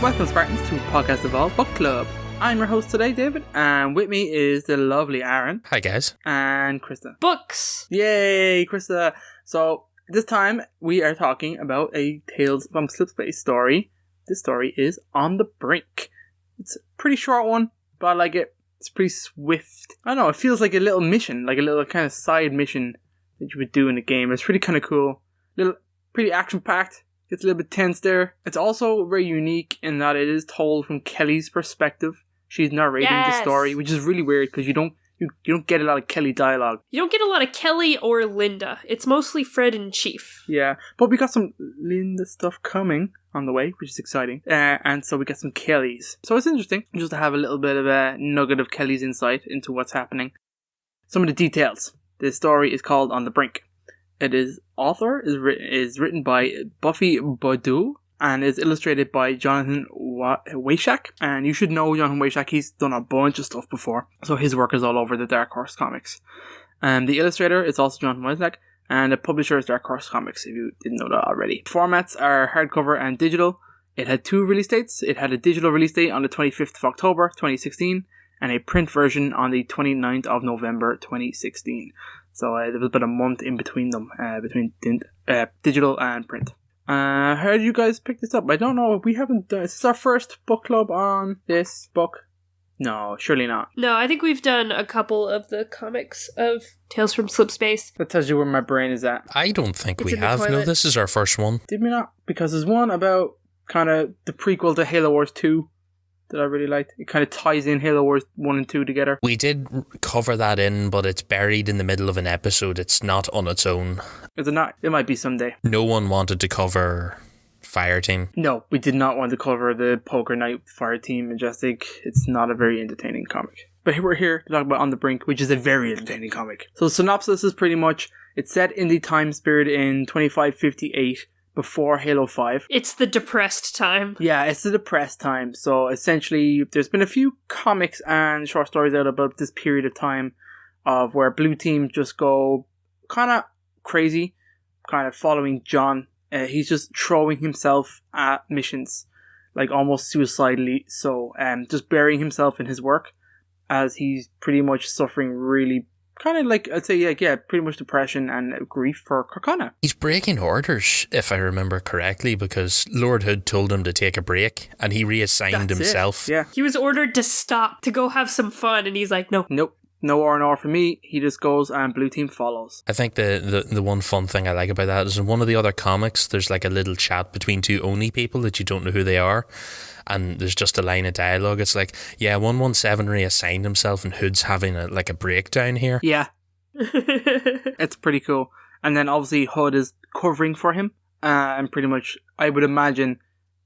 Welcome, Spartans, to Podcast Evolve Book Club. I'm your host today, David, and with me is the lovely Aaron. Hi, guys. And Krysta. Books! Yay, Krysta! So, this time we are talking about a Tales from Slipspace story. This story is On the Brink. It's a pretty short one, but I like it. It's pretty swift. I don't know, it feels like a little mission, like a little kind of side mission that you would do in a game. It's pretty kind of cool. Pretty action-packed. It's a little bit tense there. It's also very unique in that it is told from Kelly's perspective. She's narrating the story, which is really weird because you don't get a lot of Kelly dialogue. You don't get a lot of Kelly or Linda. It's mostly Fred and Chief. Yeah, but we got some Linda stuff coming on the way, which is exciting. And so we got some Kellys. So it's interesting just to have a little bit of a nugget of Kelly's insight into what's happening. Some of the details. This story is called On the Brink. Is written by Duffy Boudreau and is illustrated by Jonathan Wayshak. And you should know Jonathan Wayshak. He's done a bunch of stuff before, so his work is all over the Dark Horse comics. The illustrator is also Jonathan Wayshak, and the publisher is Dark Horse Comics, if you didn't know that already. Formats are hardcover and digital. It had two release dates. It had a digital release date on the 25th of October 2016 and a print version on the 29th of November 2016. So there was about a month in between them, between digital and print. How did you guys pick this up? I don't know. We haven't done... Is this our first book club on this book? No, surely not. No, I think we've done a couple of the comics of Tales from Slipspace. That tells you where my brain is at. I don't think we have. No, this is our first one. Did we not? Because there's one about kind of the prequel to Halo Wars 2 that I really liked. It kind of ties in Halo Wars 1 and 2 together. We did cover that in, but it's buried in the middle of an episode. It's not on its own. Is it not? It might be someday. No one wanted to cover Fireteam. No, we did not want to cover the Poker Night Fireteam Majestic. It's not a very entertaining comic. But we're here to talk about On the Brink, which is a very entertaining comic. So the synopsis is pretty much, it's set in the time period in 2558, before Halo 5. It's the depressed time. Yeah, it's the depressed time. So essentially, there's been a few comics and short stories out about this period of time of where Blue Team just go kind of crazy, kind of following John. He's just throwing himself at missions, like almost suicidally. So, just burying himself in his work as he's pretty much suffering really kind of like, I'd say, yeah, pretty much depression and grief for Cortana. He's breaking orders, if I remember correctly, because Lord Hood told him to take a break, and he reassigned himself. Yeah. He was ordered to stop, to go have some fun, and he's like, no. Nope. No R&R for me. He just goes and Blue Team follows. I think the one fun thing I like about that is in one of the other comics, there's like a little chat between two Oni people that you don't know who they are. And there's just a line of dialogue. It's like, yeah, 117 reassigned himself and Hood's having a breakdown here. Yeah. It's pretty cool. And then obviously Hood is covering for him. And pretty much, I would imagine,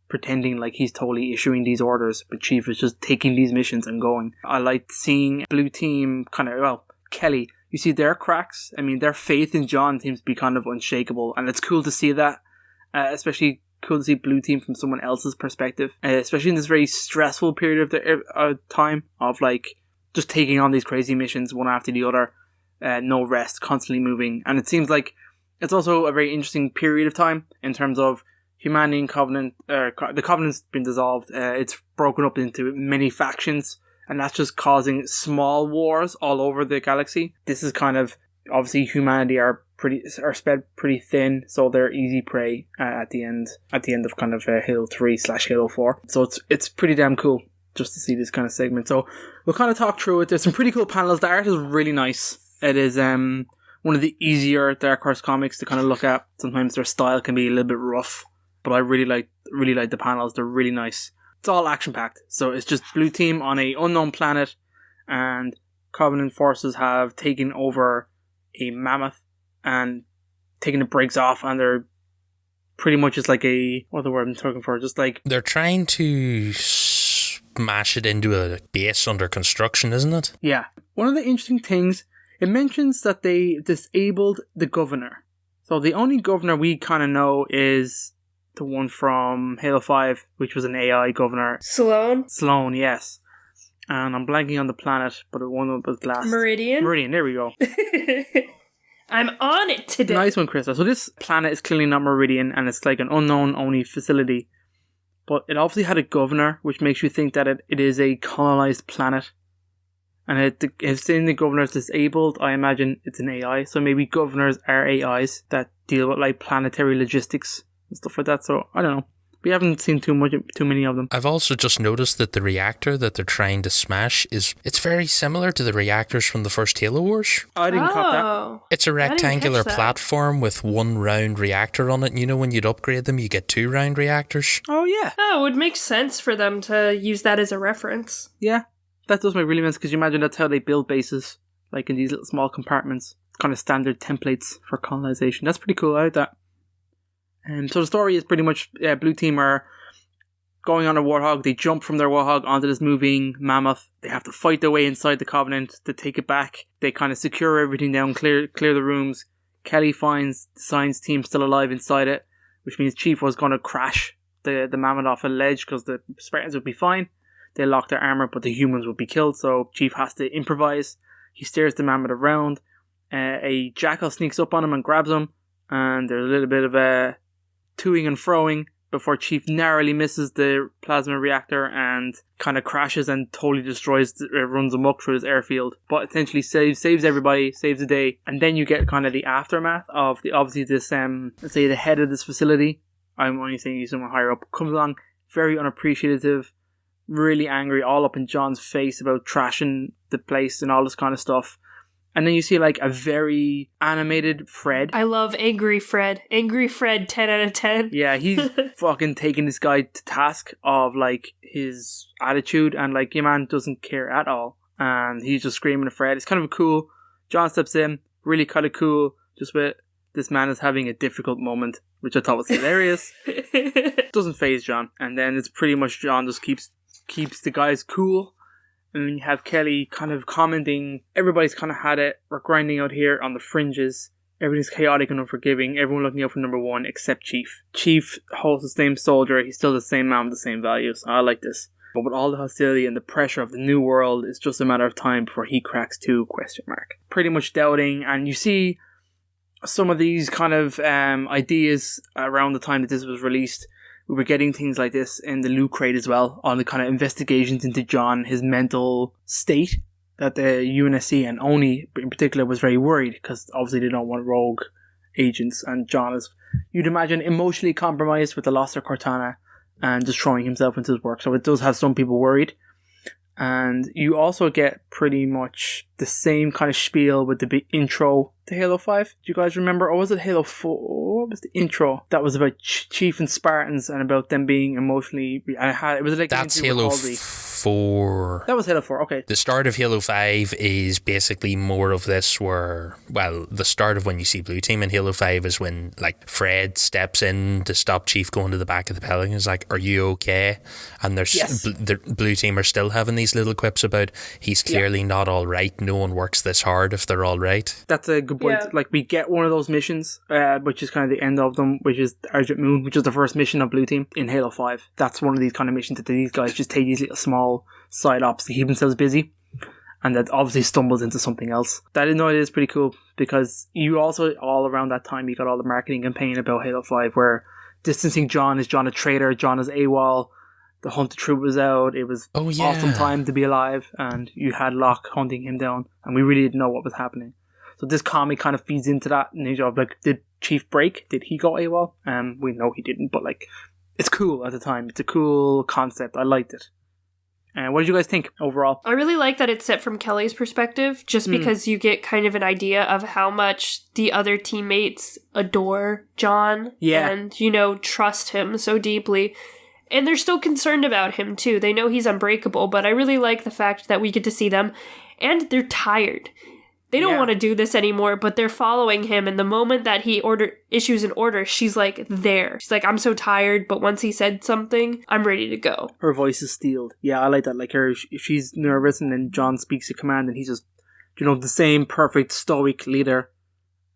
pretending like he's totally issuing these orders. But Chief is just taking these missions and going. I like seeing Blue Team Kelly. You see their cracks. I mean, their faith in John seems to be kind of unshakable. And it's cool to see that. Especially cool to see Blue Team from someone else's perspective, especially in this very stressful period of the time of like just taking on these crazy missions one after the other, no rest, constantly moving. And it seems like it's also a very interesting period of time in terms of humanity and Covenant. The Covenant's been dissolved. It's broken up into many factions, and that's just causing small wars all over the galaxy. This is kind of obviously humanity are spread pretty thin, so they're easy prey at the end of kind of Halo 3/Halo 4. So it's pretty damn cool just to see this kind of segment. So we'll kind of talk through it. There's some pretty cool panels. The art is really nice. It is one of the easier Dark Horse comics to kind of look at. Sometimes their style can be a little bit rough, but I really like the panels. They're really nice. It's all action packed. So it's just Blue Team on a unknown planet, and Covenant forces have taken over a mammoth and taking the brakes off, and they're pretty much just like what the word I'm looking for, just like they're trying to smash it into a base under construction, isn't it? Yeah. One of the interesting things, it mentions that they disabled the governor. So the only governor we kind of know is the one from Halo 5, which was an AI governor. Sloan, yes. And I'm blanking on the planet, but the one with glass. Meridian, there we go. I'm on it today. Nice one, Krysta. So this planet is clearly not Meridian, and it's like an unknown only facility. But it obviously had a governor, which makes you think that it is a colonized planet. And if saying the governor is disabled, I imagine it's an AI. So maybe governors are AIs that deal with like planetary logistics and stuff like that. So I don't know. We haven't seen too many of them. I've also just noticed that the reactor that they're trying to smash it's very similar to the reactors from the first Halo Wars. I didn't cop that. It's a rectangular platform with one round reactor on it. And you know, when you'd upgrade them, you get 2 round reactors. Oh, yeah. Oh, it would make sense for them to use that as a reference. Yeah, that does make really sense, because you imagine that's how they build bases, like in these little small compartments. Kind of standard templates for colonization. That's pretty cool. I like that. So the story is pretty much Blue Team are going on a warthog. They jump from their warthog onto this moving mammoth. They have to fight their way inside the Covenant to take it back. They kind of secure everything down, clear the rooms. Kelly finds the science team still alive inside it, which means Chief was going to crash the mammoth off a ledge because the Spartans would be fine. They lock their armor, but the humans would be killed, so Chief has to improvise. He steers the mammoth around. A jackal sneaks up on him and grabs him, and there's a little bit of a toing and froing before Chief narrowly misses the plasma reactor and kind of crashes and totally destroys, runs amok through this airfield, but essentially saves everybody, saves the day. And then you get kind of the aftermath of obviously this, let's say the head of this facility, I'm only saying he's someone higher up, comes along, very unappreciative, really angry, all up in John's face about trashing the place and all this kind of stuff. And then you see like a very animated Fred. I love Angry Fred. Angry Fred, 10 out of 10. Yeah, he's fucking taking this guy to task of like his attitude, and like your man doesn't care at all. And he's just screaming at Fred. It's kind of cool. John steps in, really kind of cool, just with this man is having a difficult moment, which I thought was hilarious. Doesn't faze John. And then it's pretty much John just keeps the guys cool. And then you have Kelly kind of commenting, everybody's kind of had it, we're grinding out here on the fringes, everything's chaotic and unforgiving, everyone looking out for number one except Chief. Chief holds the same soldier, he's still the same man with the same values. I like this. But with all the hostility and the pressure of the new world, it's just a matter of time before he cracks too, ? Pretty much doubting, and you see some of these kind of ideas around the time that this was released. We were getting things like this in the Loot Crate as well, on the kind of investigations into John, his mental state, that the UNSC and ONI in particular was very worried, because obviously they don't want rogue agents, and John is, you'd imagine, emotionally compromised with the loss of Cortana and just throwing himself into his work. So it does have some people worried. And you also get pretty much the same kind of spiel with the big intro to Halo 5. Do you guys remember? Or was it Halo 4? What was the intro? That was about Chief and Spartans and about them being emotionally... It was like that's Halo 4. That was Halo 4, okay. The start of Halo 5 is basically more of this where... Well, the start of when you see Blue Team in Halo 5 is when like Fred steps in to stop Chief going to the back of the Pelican. He's like, are you okay? And there's the Blue Team are still having these little quips about he's clearly not all right. No one works this hard if they're all right. That's a good point. Yeah. Like, we get one of those missions, which is kind of the end of them, which is Argent Moon, which is the first mission of Blue Team in Halo 5. That's one of these kind of missions that these guys just take these little small side ops to keep themselves busy, and that obviously stumbles into something else. That is pretty cool, because you also, all around that time, you got all the marketing campaign about Halo 5 where distancing John, is John a traitor, John is AWOL, the Hunter Troop was out, it was awesome time to be alive, and you had Locke hunting him down, and we really didn't know what was happening. So this comic kind of feeds into that nature of like, did Chief break? Did he go AWOL? We know he didn't, but like, it's cool at the time. It's a cool concept. I liked it. What did you guys think overall? I really like that it's set from Kelly's perspective, just because you get kind of an idea of how much the other teammates adore John and, trust him so deeply. And they're still concerned about him too. They know he's unbreakable, but I really like the fact that we get to see them, and they're tired. They don't want to do this anymore, but they're following him. And the moment that he issues an order, she's like there. She's like, I'm so tired, but once he said something, I'm ready to go. Her voice is steeled. Yeah, I like that. Like her, she's nervous, and then John speaks a command, and he's just, the same perfect stoic leader,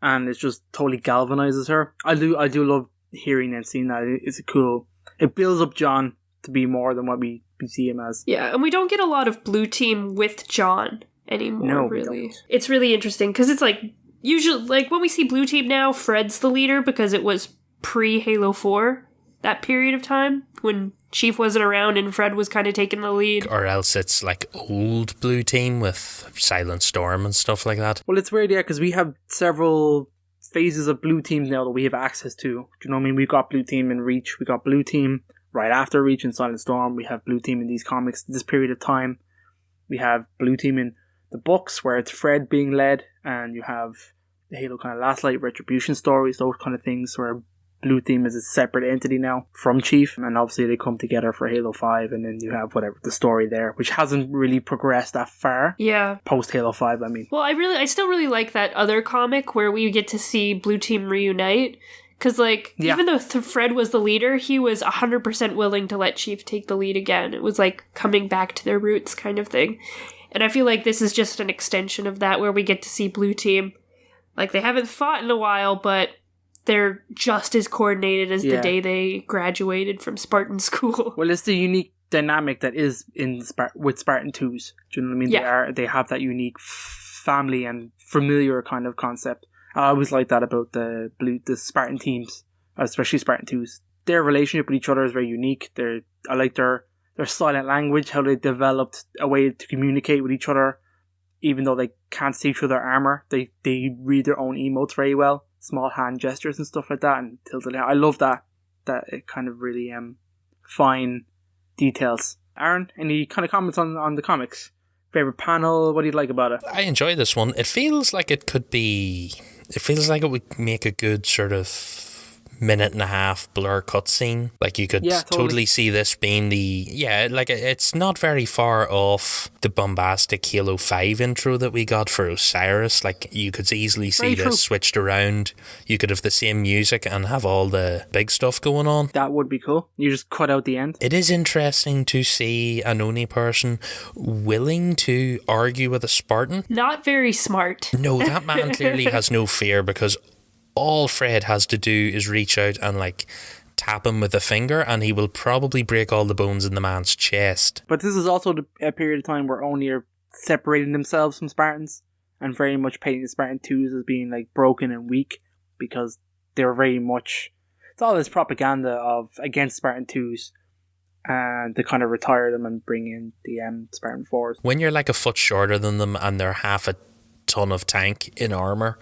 and it just totally galvanizes her. I do love hearing and seeing that. It's cool. It builds up John to be more than what we see him as. Yeah, and we don't get a lot of Blue Team with John anymore, really. It's really interesting, because it's like, usually, like, when we see Blue Team now, Fred's the leader, because it was pre-Halo 4, that period of time when Chief wasn't around and Fred was kind of taking the lead. Or else it's like old Blue Team with Silent Storm and stuff like that. Well, it's weird, yeah, because we have several phases of Blue Teams now that we have access to. Do you know what I mean? We've got Blue Team in Reach, we got Blue Team right after Reach and Silent Storm, we have Blue Team in these comics this period of time. We have Blue Team in the books where it's Fred being led, and you have the Halo kind of Last Light Retribution stories, those kind of things where Blue Team is a separate entity now from Chief, and obviously they come together for Halo 5, and then you have whatever the story there, which hasn't really progressed that far. Yeah. Post Halo 5, I mean. Well, I still really like that other comic where we get to see Blue Team reunite. Because, like, even though Fred was the leader, he was 100% willing to let Chief take the lead again. It was like coming back to their roots kind of thing. And I feel like this is just an extension of that where we get to see Blue Team. Like, they haven't fought in a while, but they're just as coordinated as the day they graduated from Spartan school. Well, it's the unique dynamic that is in with Spartan-IIs. Do you know what I mean? Yeah. They have that unique family and familiar kind of concept. I always like that about the Spartan teams, especially Spartan-IIs. Their relationship with each other is very unique. I like their silent language, how they developed a way to communicate with each other, even though they can't see through their armor. They read their own emotes very well, small hand gestures and stuff like that, and tilted. I love that it kind of really fine details. Aaron, any kind of comments on the comics? Favorite panel? What do you like about it? I enjoy this one. It feels like it could be. It feels like it would make a good sort of minute and a half blur cutscene. Like you could totally see this being it's not very far off the bombastic Halo 5 intro that we got for Osiris. Like you could easily see this switched around. You could have the same music and have all the big stuff going on. That would be cool. You just cut out the end. It is interesting to see an Oni person willing to argue with a Spartan. Not very smart. No, that man clearly has no fear, because all Fred has to do is reach out and like tap him with a finger, and he will probably break all the bones in the man's chest. But this is also a period of time where Oni are separating themselves from Spartans and very much painting the Spartan-IIs as being like broken and weak, because they're very much, it's all this propaganda of against Spartan-IIs, and to kind of retire them and bring in the Spartan-4s. When you're like a foot shorter than them and they're half a ton of tank in armor,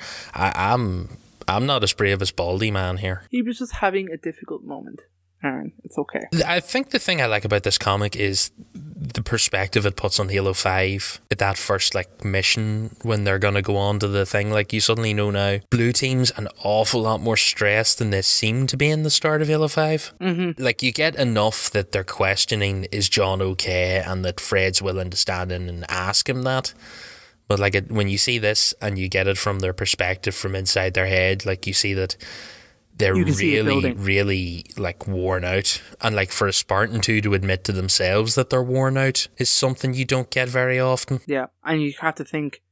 I'm not as brave as Baldy Man here. He was just having a difficult moment, Aaron. It's okay. I think the thing I like about this comic is the perspective it puts on Halo 5. At that first like mission when they're going to go on to the thing, like you suddenly know now Blue Team's an awful lot more stressed than they seem to be in the start of Halo 5. Mm-hmm. Like you get enough that they're questioning, is John okay? And that Fred's willing to stand in and ask him that. But like when you see this and you get it from their perspective from inside their head, like you see that they're really like worn out. And like for a Spartan-II to admit to themselves that they're worn out is something you don't get very often. Yeah, and you have to think,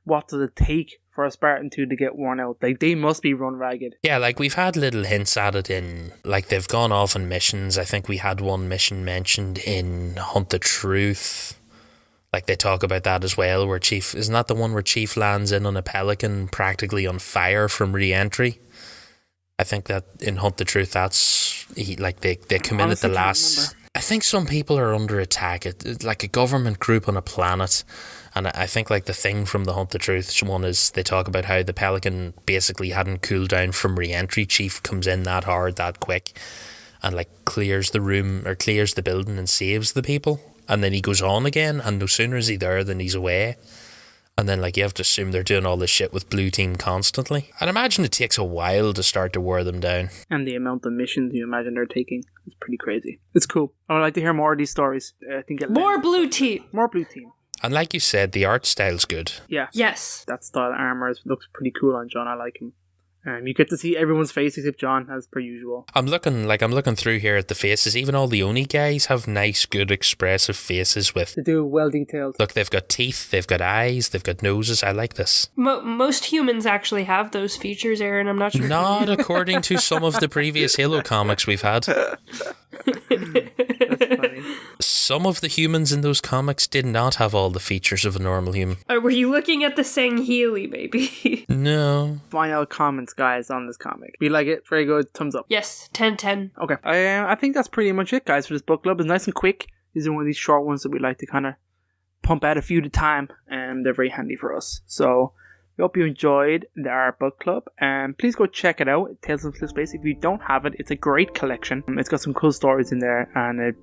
what does it take for a Spartan-II to get worn out? Like they must be run ragged. Yeah, like we've had little hints at it in, like they've gone off on missions. I think we had one mission mentioned in Hunt the Truth. Like they talk about that as well, where Chief, isn't that the one where Chief lands in on a Pelican practically on fire from re-entry? I think that in Hunt the Truth, that's they come in at the last. I think some people are under attack. It's like a government group on a planet, and I think like the thing from the Hunt the Truth one is they talk about how the Pelican basically hadn't cooled down from re-entry. Chief comes in that hard, that quick, and like clears the room or clears the building and saves the people. And then he goes on again, and no sooner is he there than he's away. And then like you have to assume they're doing all this shit with Blue Team constantly. I'd imagine it takes a while to start to wear them down. And the amount of missions you imagine they're taking is pretty crazy. It's cool. I would like to hear more of these stories. I think more Blue Team. More Blue Team. And like you said, the art style's good. Yeah. Yes. That style of armor looks pretty cool on John. I like him. You get to see everyone's face except John, as per usual. I'm looking through here at the faces. Even all the Oni guys have nice, good, expressive faces with. They do well detailed. Look, they've got teeth, they've got eyes, they've got noses. I like this. Most humans actually have those features, Aaron. I'm not sure. Not according to some of the previous Halo comics we've had. That's funny. Some of the humans in those comics did not have all the features of a normal human. Or were you looking at the Sangheili, maybe? No. Final comments, guys, on this comic. If you like it, very good. Thumbs up. Yes, 10/10. Okay. I think that's pretty much it, guys, for this book club. It's nice and quick. These are one of these short ones that we like to kind of pump out a few at a time, and they're very handy for us. So we hope you enjoyed our book club, and please go check it out, Tales from Slipspace. If you don't have it, it's a great collection. It's got some cool stories in there, and a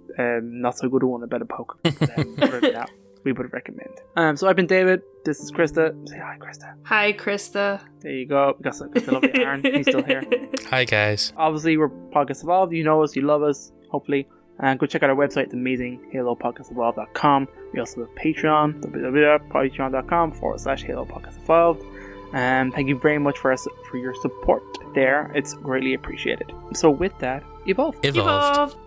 not so good one about a poker. That we would recommend. So I've been David. This is Krysta. Say hi, Krysta. Hi, Krysta. There you go. We got the lovely Aaron. He's still here. Hi, guys. Obviously, we're Podcast Evolved. You know us. You love us. Hopefully. And go check out our website. It's amazing. HaloPodcastEvolved.com. We also have a Patreon. www.patreon.com/HaloPodcastEvolved. Thank you very much for your support there. It's greatly appreciated. So with that, evolve. Evolved.